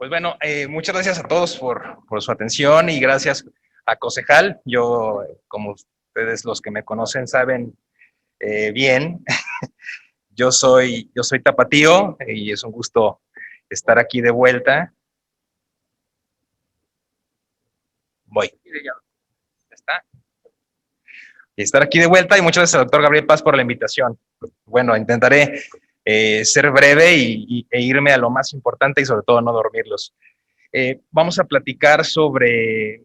Pues bueno, muchas gracias a todos por su atención y gracias a Cosejal. Yo, como ustedes los que me conocen saben bien, yo soy tapatío y es un gusto estar aquí de vuelta. Voy. Ya está. Y estar aquí de vuelta y muchas gracias al doctor Gabriel Paz por la invitación. Bueno, intentaré ser breve e irme a lo más importante y sobre todo no dormirlos. Vamos a platicar sobre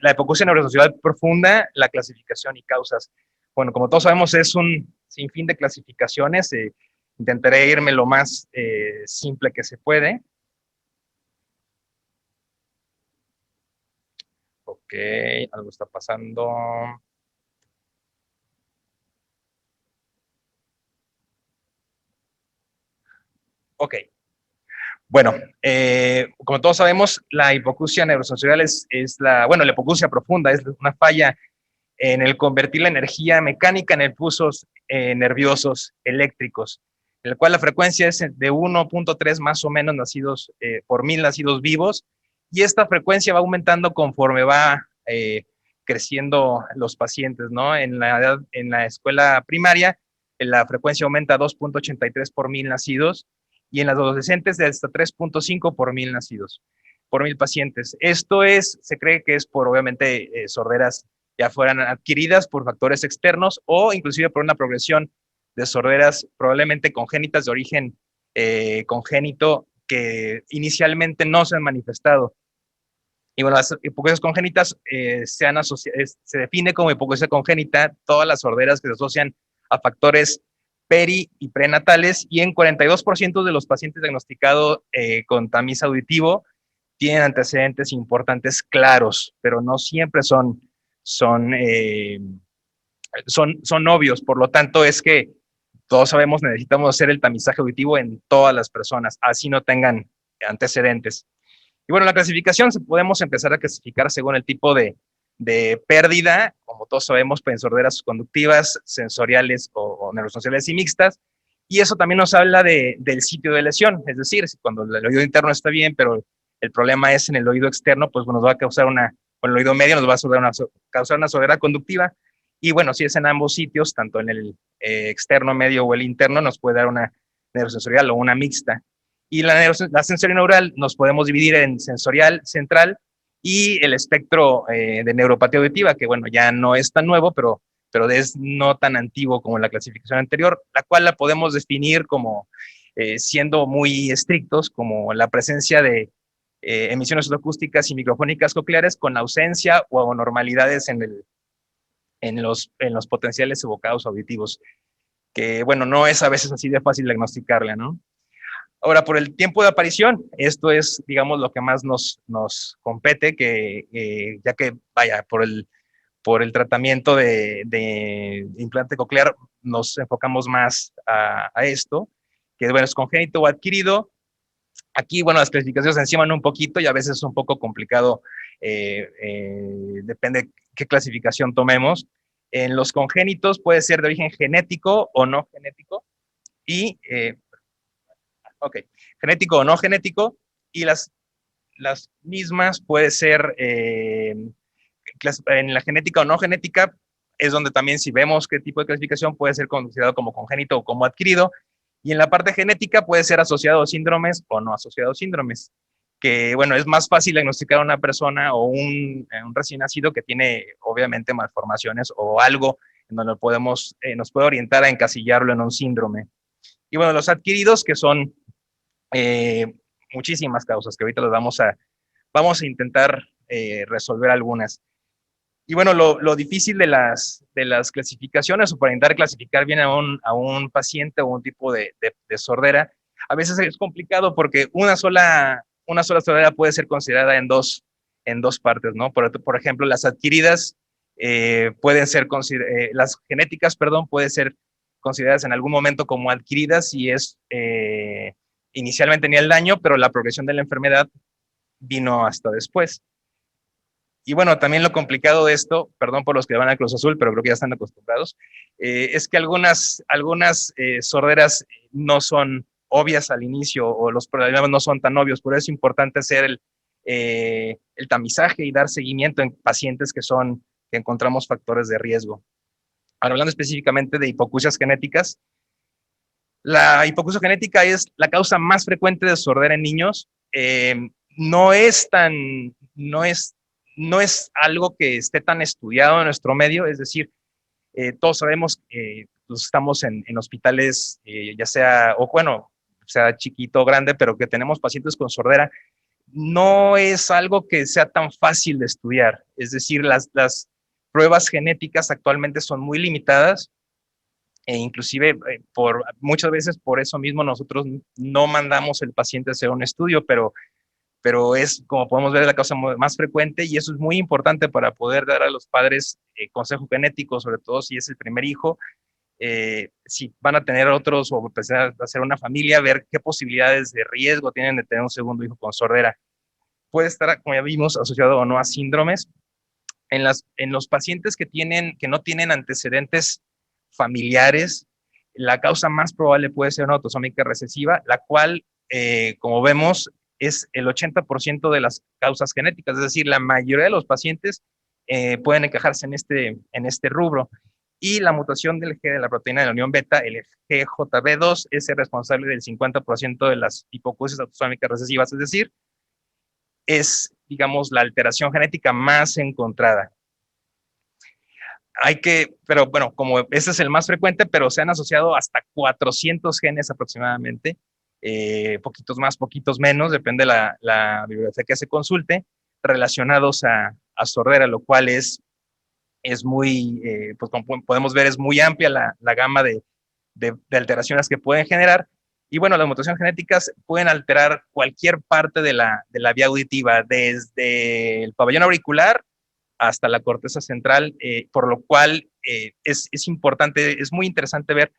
la hipoacusia neurosocial profunda, la clasificación y causas. Bueno, como todos sabemos, es un sinfín de clasificaciones. Intentaré irme lo más simple que se puede. Ok, algo está pasando. Ok, bueno, como todos sabemos, la hipoacusia neurosensorial la hipoacusia profunda es una falla en el convertir la energía mecánica en impulsos nerviosos eléctricos, en el cual la frecuencia es de 1.3 más o menos nacidos por 1000 nacidos vivos, y esta frecuencia va aumentando conforme va creciendo los pacientes, ¿no? En la escuela primaria, la frecuencia aumenta a 2.83 por 1000 nacidos, y en las adolescentes de hasta 3.5 por 1000 nacidos, por 1000 pacientes. Se cree que es por, obviamente, sorderas ya fueran adquiridas por factores externos o inclusive por una progresión de sorderas probablemente congénitas de origen congénito que inicialmente no se han manifestado. Y bueno, las hipoacusias congénitas se define como hipoacusia congénita todas las sorderas que se asocian a factores peri y prenatales, y en 42% de los pacientes diagnosticados con tamiz auditivo tienen antecedentes importantes claros, pero no siempre son, eh, son obvios. Por lo tanto, es que todos sabemos necesitamos hacer el tamizaje auditivo en todas las personas, así no tengan antecedentes. Y bueno, la clasificación podemos empezar a clasificar según el tipo de pérdida, como todos sabemos, pues, en sorderas conductivas, sensoriales o neurosensoriales y mixtas. Y eso también nos habla del sitio de lesión, es decir, cuando el oído interno está bien, pero el problema es en el oído externo, pues nos va a causar con el oído medio nos va a causar una sordera conductiva. Y bueno, si es en ambos sitios, tanto en el externo, medio o el interno, nos puede dar una neurosensorial o una mixta. Y la sensorineural nos podemos dividir en sensorial, central y el espectro de neuropatía auditiva, que bueno, ya no es tan nuevo, pero es no tan antiguo como la clasificación anterior, la cual la podemos definir como siendo muy estrictos, como la presencia de emisiones acústicas y microfónicas cocleares con ausencia o anormalidades en los potenciales evocados auditivos, que bueno, no es a veces así de fácil diagnosticarla, ¿no? Ahora, por el tiempo de aparición, esto es, digamos, lo que más nos compete, ya que, vaya, por el tratamiento de implante coclear, nos enfocamos más a esto, que bueno, es congénito o adquirido. Aquí, bueno, las clasificaciones se enciman un poquito y a veces es un poco complicado, depende qué clasificación tomemos. En los congénitos puede ser de origen genético o no genético, y ok, genético o no genético, y las mismas puede ser en la genética o no genética, es donde también si vemos qué tipo de clasificación puede ser considerado como congénito o como adquirido, y en la parte genética puede ser asociado a síndromes o no asociado a síndromes, que bueno, es más fácil diagnosticar a una persona o un recién nacido que tiene obviamente malformaciones o algo en donde nos puede orientar a encasillarlo en un síndrome. Y bueno, los adquiridos, que son eh, muchísimas causas que ahorita vamos a intentar resolver algunas. Y bueno, lo difícil de las clasificaciones o para intentar clasificar bien a un paciente o un tipo de sordera, a veces es complicado porque una sola sordera puede ser considerada en dos partes, ¿no? Por ejemplo, las adquiridas pueden ser, las genéticas, perdón, pueden ser consideradas en algún momento como adquiridas si es inicialmente tenía el daño, pero la progresión de la enfermedad vino hasta después. Y bueno, también lo complicado de esto, perdón por los que van al Cruz Azul, pero creo que ya están acostumbrados, es que algunas sorderas no son obvias al inicio o los problemas no son tan obvios, por eso es importante hacer el tamizaje y dar seguimiento en pacientes que encontramos factores de riesgo. Ahora, hablando específicamente de hipoacusias genéticas, la hipoacusia genética es la causa más frecuente de sordera en niños. No es tan, no es, no es algo que esté tan estudiado en nuestro medio, es decir, todos sabemos que pues, estamos en hospitales, ya sea, o bueno, sea chiquito o grande, pero que tenemos pacientes con sordera. No es algo que sea tan fácil de estudiar, es decir, las pruebas genéticas actualmente son muy limitadas e inclusive muchas veces por eso mismo nosotros no mandamos el paciente a hacer un estudio, pero es, como podemos ver, la causa más frecuente y eso es muy importante para poder dar a los padres consejo genético, sobre todo si es el primer hijo, si van a tener otros o empezar a hacer una familia, ver qué posibilidades de riesgo tienen de tener un segundo hijo con sordera. Puede estar, como ya vimos, asociado o no a síndromes. En los pacientes que no tienen antecedentes familiares, la causa más probable puede ser una autosómica recesiva, la cual, como vemos, es el 80% de las causas genéticas, es decir, la mayoría de los pacientes pueden encajarse en este rubro. Y la mutación del G de la proteína de la unión beta, el GJB2, es el responsable del 50% de las hipoacusias autosómicas recesivas, es decir, es, digamos, la alteración genética más encontrada. Pero bueno, como ese es el más frecuente, pero se han asociado hasta 400 genes aproximadamente, poquitos más, poquitos menos, depende de la bibliografía que se consulte, relacionados a sordera, lo cual es muy, pues como podemos ver, es muy amplia la gama de alteraciones que pueden generar. Y bueno, las mutaciones genéticas pueden alterar cualquier parte de la vía auditiva, desde el pabellón auricular hasta la corteza central, por lo cual es importante, es muy interesante ver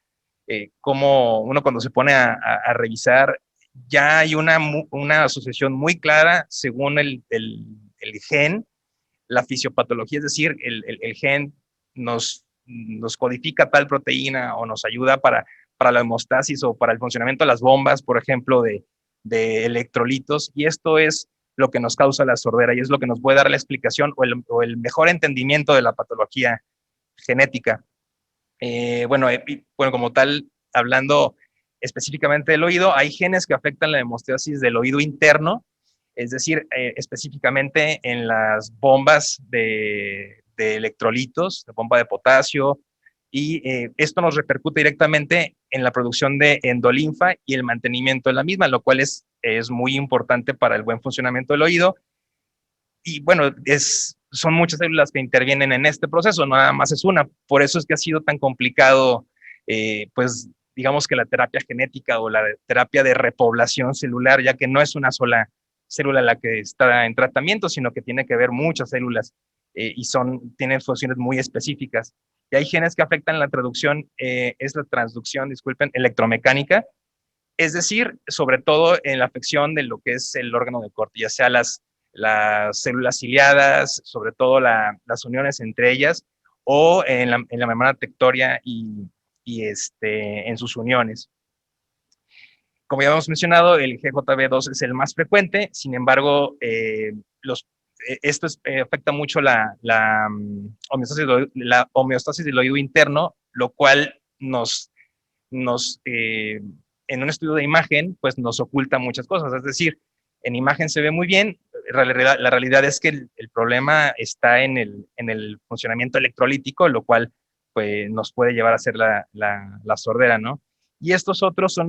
cómo uno cuando se pone a revisar, ya hay una asociación muy clara según el gen, la fisiopatología, es decir, el gen nos codifica tal proteína o nos ayuda para la hemostasis o para el funcionamiento de las bombas, por ejemplo, de electrolitos, y esto es lo que nos causa la sordera y es lo que nos puede dar la explicación o el mejor entendimiento de la patología genética. Bueno, como tal, hablando específicamente del oído, hay genes que afectan la hemostasis del oído interno, es decir, específicamente en las bombas de electrolitos, la bomba de potasio, y esto nos repercute directamente en la producción de endolinfa y el mantenimiento de la misma, lo cual es muy importante para el buen funcionamiento del oído. Y bueno, son muchas células que intervienen en este proceso, no nada más es una. Por eso es que ha sido tan complicado, pues digamos que la terapia genética o la terapia de repoblación celular, ya que no es una sola célula la que está en tratamiento, sino que tiene que ver muchas células y tienen funciones muy específicas. Y hay genes que afectan la traducción, es la transducción, disculpen, electromecánica, es decir, sobre todo en la afección de lo que es el órgano de corte, ya sea las células ciliadas, sobre todo las uniones entre ellas, o en la membrana tectoria en sus uniones. Como ya hemos mencionado, el GJB2 es el más frecuente, sin embargo, esto afecta mucho la homeostasis del oído interno, lo cual en un estudio de imagen, pues nos oculta muchas cosas. Es decir, en imagen se ve muy bien, la realidad es que el problema está en el funcionamiento electrolítico, lo cual pues, nos puede llevar a hacer la sordera, ¿no? Y estos otros son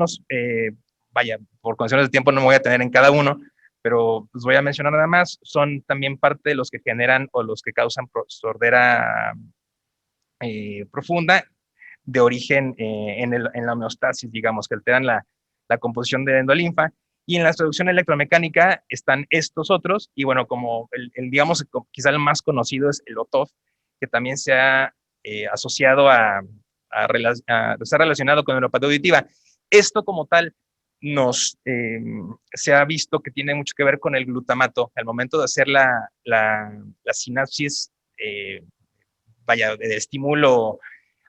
vaya, por condiciones de tiempo no me voy a tener en cada uno, pero pues voy a mencionar nada más, son también parte de los que generan o los que causan sordera profunda de origen en la homeostasis, digamos, que alteran la composición de endolinfa. Y en la traducción electromecánica están estos otros, y bueno, como digamos, quizá el más conocido es el OTOF, que también se ha asociado está relacionado con neuropatía auditiva. Esto como tal se ha visto que tiene mucho que ver con el glutamato. Al momento de hacer la sinapsis, vaya, de estímulo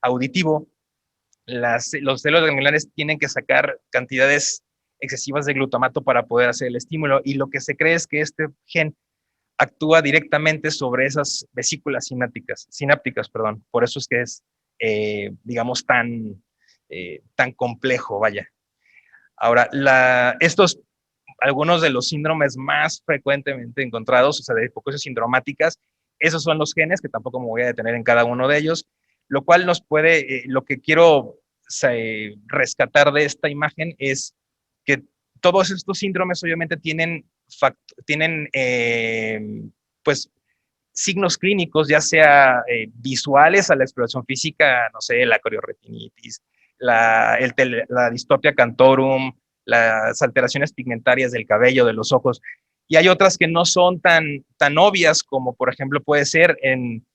auditivo, los células gangliares tienen que sacar cantidades excesivas de glutamato para poder hacer el estímulo, y lo que se cree es que este gen actúa directamente sobre esas vesículas sinápticas, perdón. Por eso es que es, digamos, tan complejo, vaya. Ahora, algunos de los síndromes más frecuentemente encontrados, o sea, de hipoacusias sindromáticas, esos son los genes, que tampoco me voy a detener en cada uno de ellos, lo cual nos puede, lo que quiero rescatar de esta imagen es que todos estos síndromes obviamente tienen pues signos clínicos, ya sea visuales a la exploración física, no sé, la corioretinitis, la distoplea cantorum, las alteraciones pigmentarias del cabello, de los ojos, y hay otras que no son tan obvias, como por ejemplo puede ser en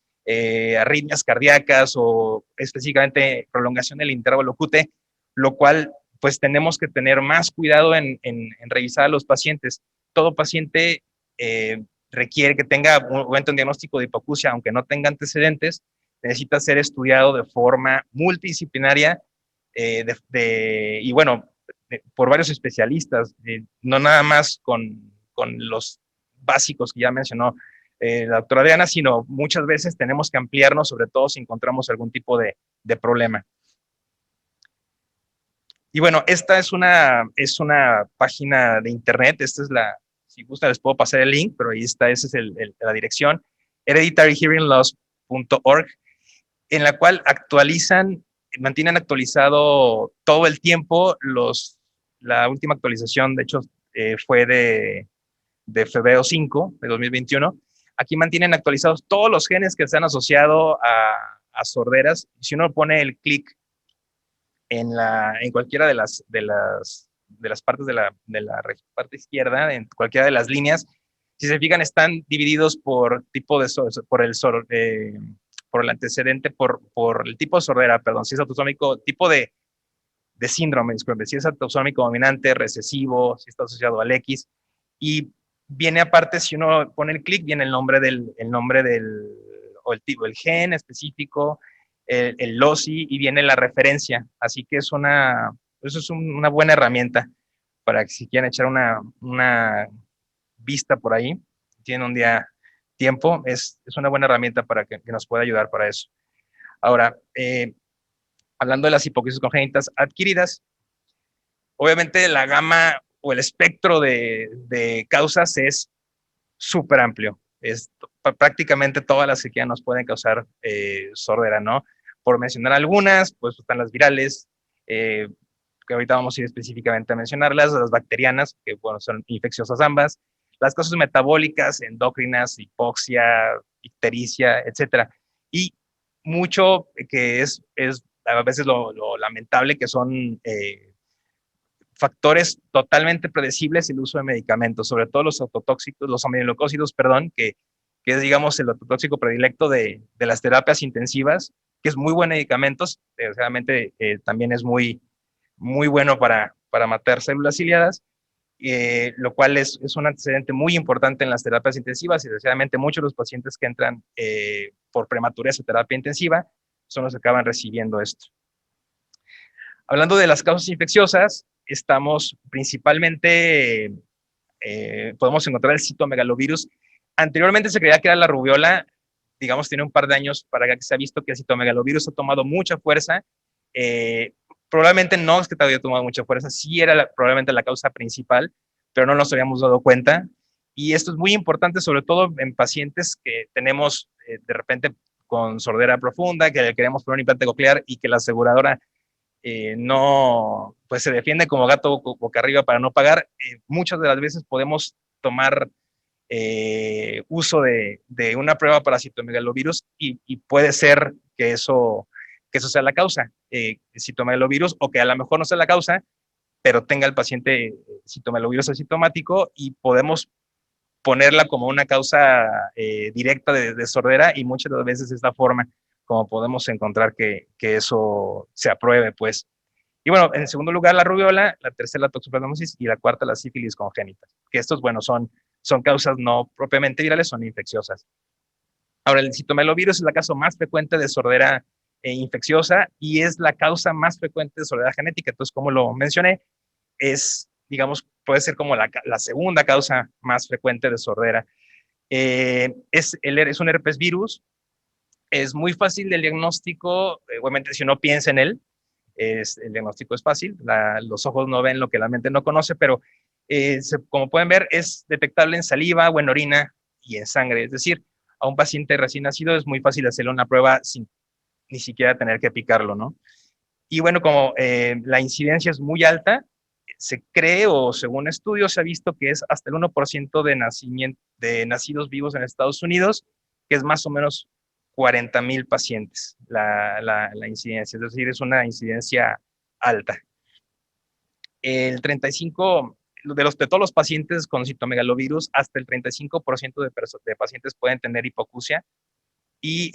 arritmias cardíacas o específicamente prolongación del intervalo QT, lo cual pues tenemos que tener más cuidado en revisar a los pacientes. Todo paciente requiere que tenga un diagnóstico de hipoacusia, aunque no tenga antecedentes, necesita ser estudiado de forma multidisciplinaria y bueno, por varios especialistas, no nada más con los básicos que ya mencionó la doctora Diana, sino muchas veces tenemos que ampliarnos, sobre todo si encontramos algún tipo de problema. Y bueno, esta es una página de internet, si gusta les puedo pasar el link, pero ahí está, esa es la dirección, hereditaryhearingloss.org, en la cual mantienen actualizado todo el tiempo la última actualización, de hecho, fue de febrero 5 de 2021. Aquí mantienen actualizados todos los genes que se han asociado a sorderas. Si uno pone el clic en cualquiera de las partes de la parte izquierda, en cualquiera de las líneas, si se fijan, están divididos por tipo por el antecedente, por el tipo de sordera, perdón, si es autosómico, tipo de síndrome, disculpe, si es autosómico dominante, recesivo, si está asociado al X, y viene aparte, si uno pone el clic, viene o el tipo, el gen específico, el LOSI, y viene la referencia. Así que eso es una buena herramienta para que si quieren echar una vista por ahí, tienen un día tiempo, es una buena herramienta para que nos pueda ayudar para eso. Ahora, hablando de las hipoacusias congénitas adquiridas, obviamente la gama o el espectro de causas es súper amplio. Prácticamente todas las sequías nos pueden causar sordera, ¿no? Por mencionar algunas, pues están las virales, que ahorita vamos a ir específicamente a mencionarlas, las bacterianas, que bueno, son infecciosas ambas, las causas metabólicas, endócrinas, hipoxia, ictericia, etcétera. Y mucho que es a veces lo lamentable, que son factores totalmente predecibles el uso de medicamentos, sobre todo los autotóxicos, los aminoglucósidos, perdón, que es, digamos, el autotóxico predilecto de las terapias intensivas, que es muy buen medicamento, desgraciadamente también es muy bueno para matar células ciliadas, lo cual es un antecedente muy importante en las terapias intensivas, y desgraciadamente muchos de los pacientes que entran por prematurez a terapia intensiva son los que acaban recibiendo esto. Hablando de las causas infecciosas, estamos principalmente, podemos encontrar el citomegalovirus. Anteriormente se creía que era la rubiola, digamos, tiene un par de años para que se ha visto que el citomegalovirus ha tomado mucha fuerza. Probablemente no es que te había tomado mucha fuerza, sí era probablemente la causa principal, pero no nos habíamos dado cuenta. Y esto es muy importante, sobre todo en pacientes que tenemos de repente con sordera profunda, que le queremos poner un implante coclear y que la aseguradora no, pues se defiende como gato boca arriba para no pagar. Muchas de las veces podemos tomar uso de una prueba para citomegalovirus y puede ser que eso sea la causa, citomegalovirus, o que a lo mejor no sea la causa, pero tenga el paciente citomegalovirus asintomático, y podemos ponerla como una causa directa de sordera, y muchas de las veces es la forma como podemos encontrar que eso se apruebe, pues. Y bueno, en segundo lugar la rubiola, la tercera la toxoplasmosis y la cuarta la sífilis congénita, que estos, bueno, son causas no propiamente virales, son infecciosas. Ahora, el citomegalovirus es la causa más frecuente de sordera infecciosa y es la causa más frecuente de sordera genética. Entonces, como lo mencioné, es, digamos, puede ser como la segunda causa más frecuente de sordera. Es un herpes virus, es muy fácil del diagnóstico, obviamente si uno piensa en él, el diagnóstico es fácil, los ojos no ven lo que la mente no conoce, pero como pueden ver, es detectable en saliva o en orina y en sangre. Es decir, a un paciente recién nacido es muy fácil hacerle una prueba sin ni siquiera tener que picarlo, ¿no? Y bueno, como la incidencia es muy alta, se cree o según estudios se ha visto que es hasta el 1% de nacidos vivos en Estados Unidos, que es más o menos 40,000 pacientes la incidencia, es decir, es una incidencia alta. El 35 de todos los pacientes con citomegalovirus, hasta el 35% de pacientes pueden tener hipoacusia y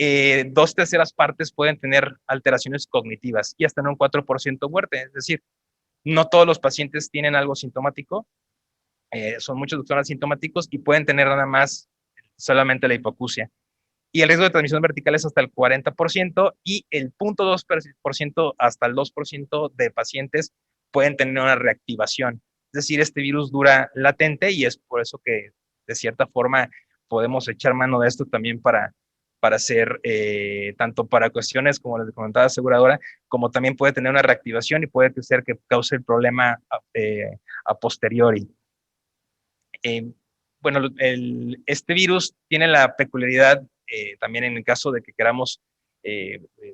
2/3 partes pueden tener alteraciones cognitivas y hasta en un 4% muerte. Es decir, no todos los pacientes tienen algo sintomático, son muchos que son asintomáticos y pueden tener nada más solamente la hipoacusia. Y el riesgo de transmisión vertical es hasta el 40% y el 0.2% hasta el 2% de pacientes pueden tener una reactivación. Es decir, este virus dura latente y es por eso que de cierta forma podemos echar mano de esto también para hacer, tanto para cuestiones como les comentaba aseguradora, como también puede tener una reactivación y puede ser que cause el problema a posteriori. Eh, bueno, este virus tiene la peculiaridad, también en el caso de que queramos,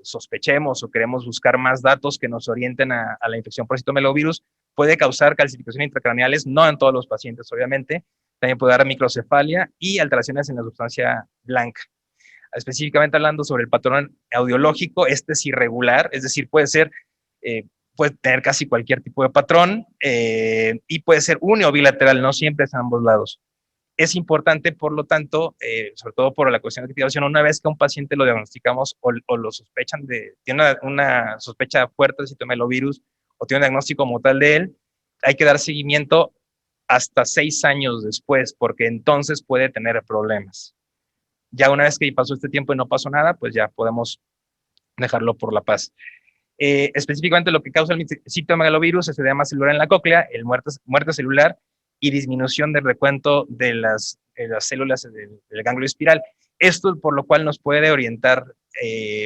sospechemos o queremos buscar más datos que nos orienten a la infección por citomegalovirus, puede causar calcificaciones intracraneales, no en todos los pacientes, obviamente, también puede dar microcefalia y alteraciones en la sustancia blanca. Específicamente hablando sobre el patrón audiológico, este es irregular, es decir, puede tener casi cualquier tipo de patrón y puede ser uni o bilateral, no siempre es a ambos lados. Es importante, por lo tanto, sobre todo por la cuestión de activación, una vez que a un paciente lo diagnosticamos o lo sospechan tiene una sospecha fuerte de citomegalovirus o tiene un diagnóstico como tal de él, hay que dar seguimiento hasta 6 años después, porque entonces puede tener problemas. Ya una vez que pasó este tiempo y no pasó nada, pues ya podemos dejarlo por la paz. Específicamente lo que causa el citomegalovirus es edema celular en la cóclea, el muerte celular y disminución del recuento de las células del ganglio espiral. Esto por lo cual nos puede orientar,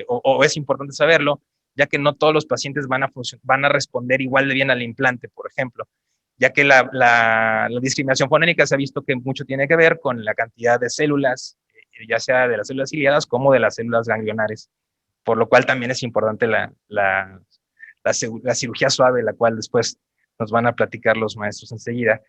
o es importante saberlo, ya que no todos los pacientes van a responder igual de bien al implante, por ejemplo, ya que la discriminación fonética se ha visto que mucho tiene que ver con la cantidad de células, ya sea de las células ciliadas como de las células ganglionares, por lo cual también es importante la cirugía suave, la cual después nos van a platicar los maestros enseguida.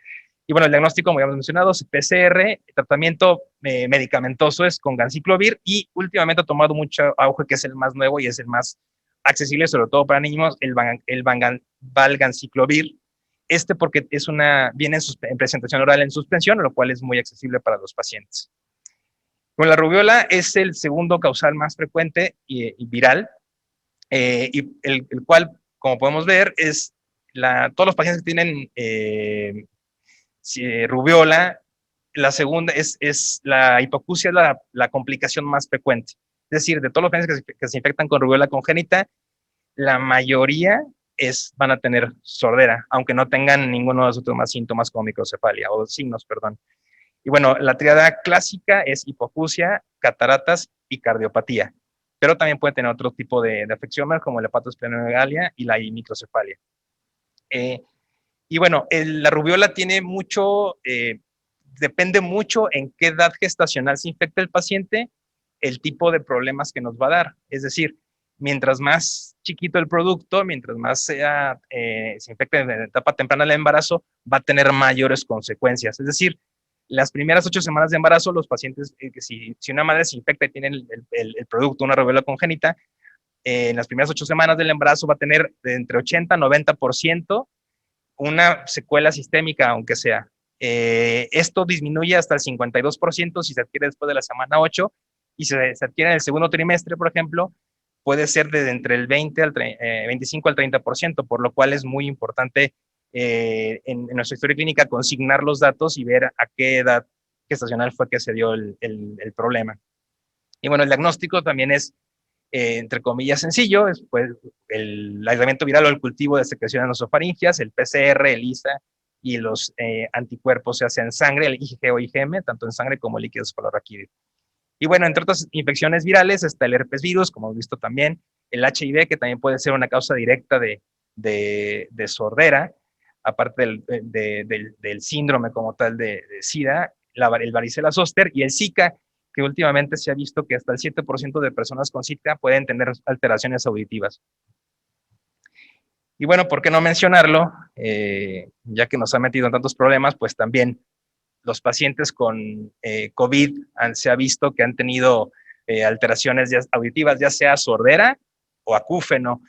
Y bueno, el diagnóstico, como ya hemos mencionado, es PCR, el tratamiento medicamentoso es con ganciclovir y últimamente ha tomado mucho auge, que es el más nuevo y es el más accesible, sobre todo para niños, el valganciclovir. Porque viene en presentación oral en suspensión, lo cual es muy accesible para los pacientes. Bueno, la rubiola es el segundo causal más frecuente y viral, y el cual, como podemos ver, es todos los pacientes que tienen rubiola, la segunda es la hipoacusia, es la complicación más frecuente. Es decir, de todos los pacientes que se infectan con rubiola congénita, la mayoría van a tener sordera, aunque no tengan ninguno de los otros más síntomas como microcefalia, o signos, perdón. Y bueno, la triada clásica es hipoacusia, cataratas y cardiopatía, pero también puede tener otro tipo de afecciones como el hepatosplenomegalia y la microcefalia. Y bueno, la rubiola depende mucho en qué edad gestacional se infecta el paciente, el tipo de problemas que nos va a dar. Es decir, mientras más chiquito el producto, mientras más se infecte en la etapa temprana del embarazo, va a tener mayores consecuencias. Es decir, las primeras 8 semanas de embarazo, los pacientes, si una madre se infecta y tiene el producto, una rubiola congénita, en las primeras 8 semanas del embarazo va a tener de entre 80 a 90% una secuela sistémica, aunque sea. Esto disminuye hasta el 52% si se adquiere después de la semana 8 y se adquiere en el segundo trimestre, por ejemplo, puede ser de entre el 25 al 30%, por lo cual es muy importante en nuestra historia clínica consignar los datos y ver a qué edad gestacional fue que se dio el problema. Y bueno, el diagnóstico también es, entre comillas, sencillo, es pues, el aislamiento viral o el cultivo de secreciones nasofaringias, el PCR, el ISA y los anticuerpos, se hacen en sangre, el IgG o IgM, tanto en sangre como líquidos cefalorraquídeos. Y bueno, entre otras infecciones virales está el herpes virus, como hemos visto también, el HIV, que también puede ser una causa directa de sordera, aparte del síndrome como tal de SIDA, el varicela zoster y el Zika, que últimamente se ha visto que hasta el 7% de personas con Zika pueden tener alteraciones auditivas. Y bueno, ¿por qué no mencionarlo? Ya que nos ha metido en tantos problemas, pues también los pacientes con COVID se ha visto que han tenido alteraciones auditivas, ya sea sordera o acúfeno.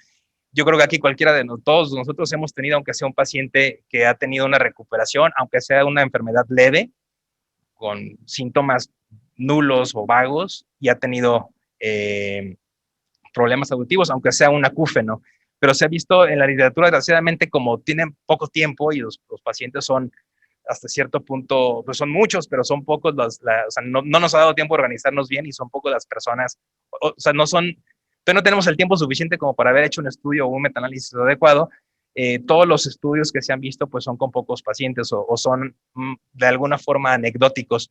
Yo creo que aquí cualquiera de todos nosotros hemos tenido, aunque sea un paciente que ha tenido una recuperación, aunque sea una enfermedad leve, con síntomas nulos o vagos, y ha tenido problemas auditivos, aunque sea un acúfeno. Pero se ha visto en la literatura, desgraciadamente, como tienen poco tiempo y los pacientes son hasta cierto punto, pues son muchos, pero son pocos, o sea, no nos ha dado tiempo de organizarnos bien y son pocos las personas, o sea, no tenemos el tiempo suficiente como para haber hecho un estudio o un metaanálisis adecuado. Todos los estudios que se han visto pues son con pocos pacientes o son de alguna forma anecdóticos,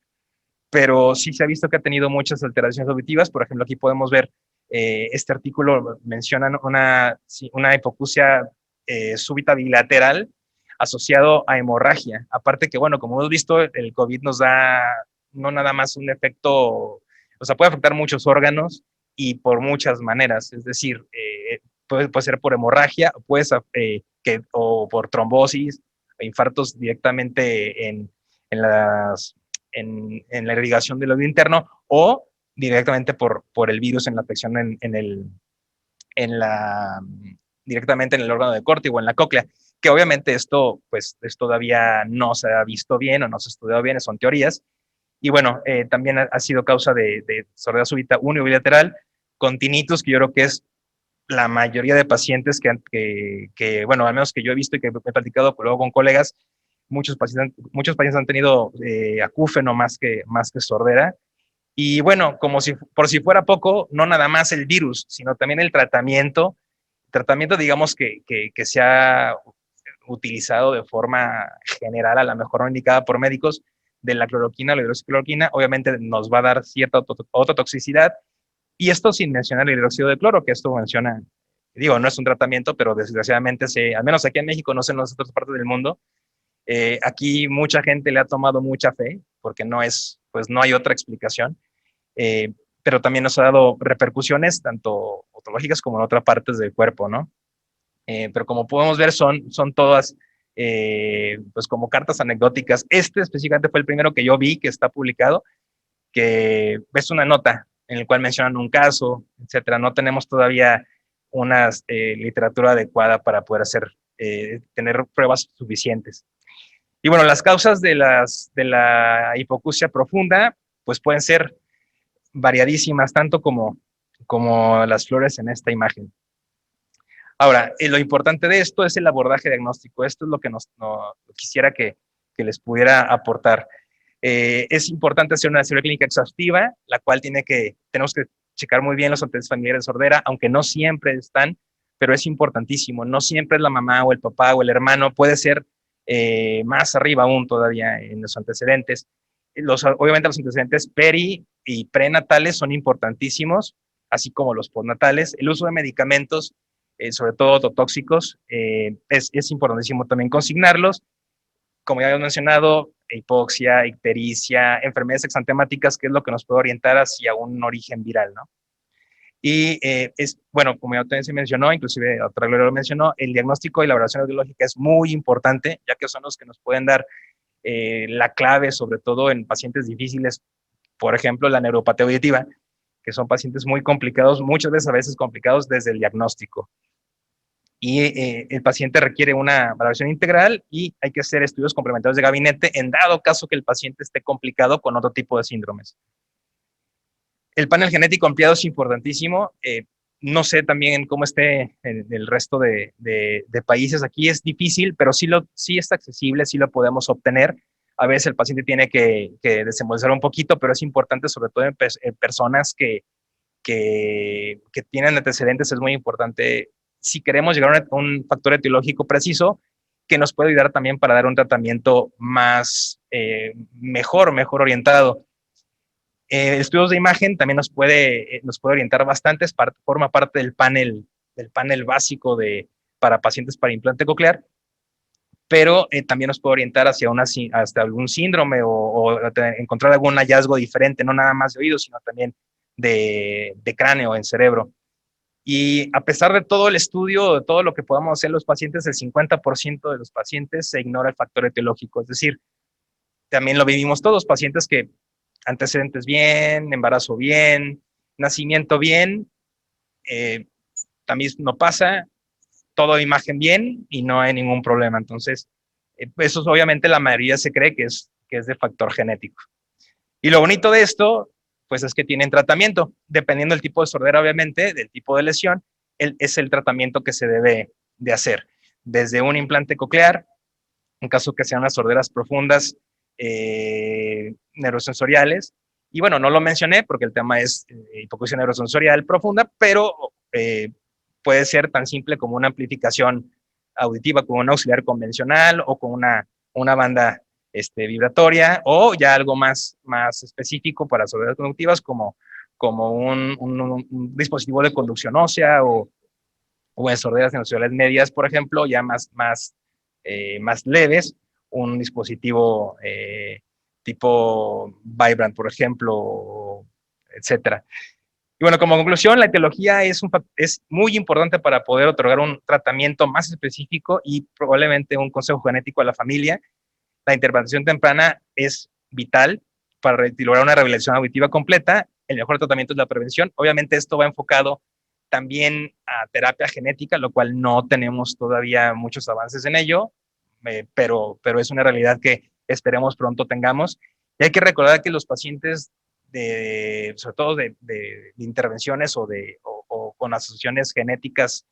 pero sí se ha visto que ha tenido muchas alteraciones auditivas. Por ejemplo, aquí podemos ver, este artículo menciona una hipoacusia súbita bilateral asociado a hemorragia. Aparte que, bueno, como hemos visto, el COVID nos da no nada más un efecto, o sea, puede afectar muchos órganos y por muchas maneras. Es decir, puede ser por hemorragia, o por trombosis, infartos directamente en la irrigación del oído interno, o directamente por el virus en la afección directamente en el órgano de corte o en la cóclea, que obviamente esto pues todavía no se ha visto bien o no se ha estudiado bien, son teorías. Y bueno, también ha sido causa de sordera súbita unibilateral con tinnitus, que yo creo que es la mayoría de pacientes bueno, al menos que yo he visto y que he platicado luego con colegas, muchos pacientes han tenido acúfeno más que sordera. Y bueno, por si fuera poco, no nada más el virus, sino también el tratamiento, digamos que se ha utilizado de forma general, a lo mejor no indicada por médicos, de la cloroquina, la hidroxicloroquina, obviamente nos va a dar cierta ototoxicidad, y esto sin mencionar el hidróxido de cloro, que esto menciona, digo, no es un tratamiento, pero desgraciadamente, al menos aquí en México, no sé en las otras partes del mundo, aquí mucha gente le ha tomado mucha fe, porque pues no hay otra explicación, eh, pero también nos ha dado repercusiones tanto otológicas como en otras partes del cuerpo, ¿no? Pero como podemos ver, son todas pues como cartas anecdóticas. Este específicamente fue el primero que yo vi que está publicado, que es una nota en el cual mencionan un caso, etcétera. No tenemos todavía una literatura adecuada para poder tener pruebas suficientes. Y bueno, las causas de la hipoacusia profunda, pues pueden ser variadísimas, tanto como las flores en esta imagen. Ahora, lo importante de esto es el abordaje diagnóstico. Esto es lo que quisiera que les pudiera aportar. Es importante hacer una historia clínica exhaustiva, la cual tenemos que checar muy bien los antecedentes familiares de sordera, aunque no siempre están, pero es importantísimo. No siempre es la mamá o el papá o el hermano, puede ser más arriba aún todavía en los antecedentes. Obviamente los antecedentes peri y prenatales son importantísimos, así como los postnatales. El uso de medicamentos, sobre todo ototóxicos, es importantísimo también consignarlos. Como ya habíamos mencionado, hipoxia, ictericia, enfermedades exantemáticas, que es lo que nos puede orientar hacia un origen viral, ¿no? Y bueno, como ya también se mencionó, inclusive otra Gloria lo mencionó, el diagnóstico y la evaluación audiológica es muy importante, ya que son los que nos pueden dar la clave, sobre todo en pacientes difíciles, por ejemplo, la neuropatía auditiva, que son pacientes muy complicados, muchas veces a veces complicados desde el diagnóstico. Y el paciente requiere una valoración integral y hay que hacer estudios complementarios de gabinete en dado caso que el paciente esté complicado con otro tipo de síndromes. El panel genético ampliado es importantísimo. No sé también cómo esté en el resto de países. Aquí es difícil, pero sí está accesible, sí lo podemos obtener. A veces el paciente tiene que desembolsar un poquito, pero es importante, sobre todo en personas que tienen antecedentes, es muy importante, si queremos llegar a un factor etiológico preciso, que nos puede ayudar también para dar un tratamiento más mejor orientado. Estudios de imagen también nos puede orientar bastante, forma parte del panel básico para pacientes para implante coclear, pero también nos puede orientar hasta algún síndrome o encontrar algún hallazgo diferente, no nada más de oído, sino también de cráneo en cerebro. Y a pesar de todo el estudio, de todo lo que podamos hacer los pacientes, el 50% de los pacientes se ignora el factor etiológico. Es decir, también lo vivimos todos, pacientes que antecedentes bien, embarazo bien, nacimiento bien, eh, también no pasa, todo imagen bien y no hay ningún problema. Entonces, eso obviamente la mayoría se cree que es de factor genético. Y lo bonito de esto, pues es que tienen tratamiento. Dependiendo del tipo de sordera, obviamente, del tipo de lesión, es el tratamiento que se debe de hacer. Desde un implante coclear, en caso que sean las sorderas profundas, neurosensoriales. Y bueno, no lo mencioné porque el tema es hipoacusia neurosensorial profunda, pero puede ser tan simple como una amplificación auditiva con un auxiliar convencional o con una banda vibratoria, o ya algo más específico para sorderas conductivas como un dispositivo de conducción ósea o en sorderas neurosensoriales medias, por ejemplo, ya más leves, un dispositivo tipo Vibrant, por ejemplo, etcétera. Y bueno, como conclusión, la etiología es muy importante para poder otorgar un tratamiento más específico y probablemente un consejo genético a la familia. La intervención temprana es vital para lograr una rehabilitación auditiva completa. El mejor tratamiento es la prevención. Obviamente esto va enfocado también a terapia genética, lo cual no tenemos todavía muchos avances en ello, pero es una realidad que esperemos pronto tengamos. Y hay que recordar que los pacientes, sobre todo de intervenciones o con asociaciones genéticas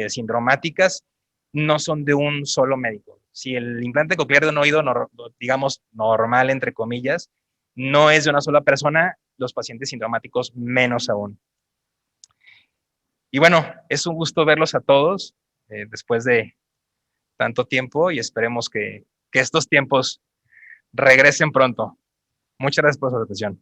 sindromáticas, no son de un solo médico. Si el implante coclear de un oído, digamos, normal, entre comillas, no es de una sola persona, los pacientes sintomáticos menos aún. Y bueno, es un gusto verlos a todos después de tanto tiempo y esperemos que estos tiempos regresen pronto. Muchas gracias por su atención.